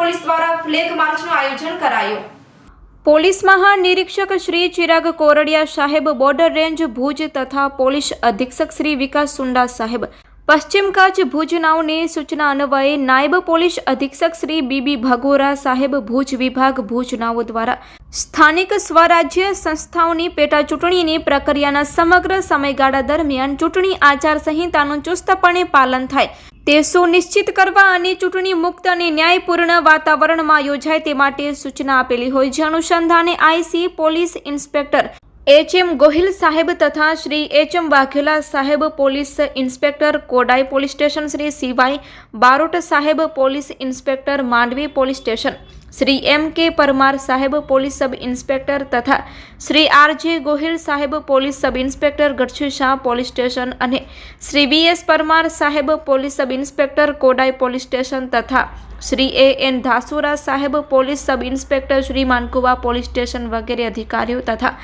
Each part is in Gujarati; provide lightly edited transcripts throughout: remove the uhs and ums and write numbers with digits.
પોલીસ દ્વારા ફ્લેગ માર્ચનું આયોજન કરાયું। પોલીસ મહાનિરીક્ષક શ્રી ચિરાગ કોરડિયા સાહેબ, બોર્ડર રેન્જ ભુજ તથા પોલીસ અધિક્ષક શ્રી વિકાસ સુંડા સાહેબ, પશ્ચિમ કચ્છ ભુજ નાઓની સૂચના અન્વયે નાયબ પોલીસ અધિક્ષક શ્રી બીબી ભગોરા સાહેબ, ભુજ વિભાગ ભુજ નાઓ દ્વારા સ્થાનિક સ્વરાજ્ય સંસ્થાઓની પેટા ચૂંટણીની પ્રક્રિયાના સમગ્ર સમયગાળા દરમિયાન ચૂંટણી આચાર સંહિતાનું ચુસ્તપણે પાલન થાય તે સુનિશ્ચિત કરવા અને ચૂંટણી મુક્ત અને ન્યાયપૂર્ણ વાતાવરણમાં યોજાય તે માટે સૂચના આપેલી હોય, જે અનુસંધાને IC police inspector H M. Gohil સાહેબ તથા શ્રી એચ.એમ. વાઘેલા સાહેબ, police inspector Kodai police station Shri C Y Barot સાહેબ, police inspector Mandvi police station Shri M K. Parmar સાહેબ, પોલીસ સબ ઇન્સ્પેક્ટર તથા શ્રી આર.જે. ગોહિલ સાહેબ, police sub inspector Gadhshisha police station અને શ્રી વી.એસ. પરમાર સાહેબ, police sub inspector Kodai police station તથા શ્રી એ.એન. ધાસુરા સાહેબ, police sub inspector Shri Mankuva police station વગેરે અધિકારીઓ તથા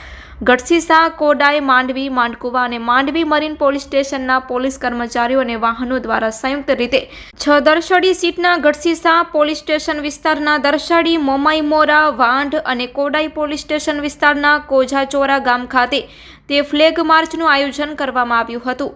ગઢશી શાહ, કોડાઈ, માંડવી, માનકુવા અને માંડવી મરીન પોલીસ સ્ટેશનના પોલીસ કર્મચારીઓ અને વાહનો દ્વારા સંયુક્ત રીતે 6 દરસડી સીટના ગઢશી શાહ પોલીસ સ્ટેશન વિસ્તારના દરસડી, મોમાઈ મોરા, વાંઢ અને કોડાઈ પોલીસ સ્ટેશન વિસ્તારના કોઝાચોરા ગામ ખાતે તે ફ્લેગ માર્ચનું આયોજન કરવામાં આવ્યું હતું।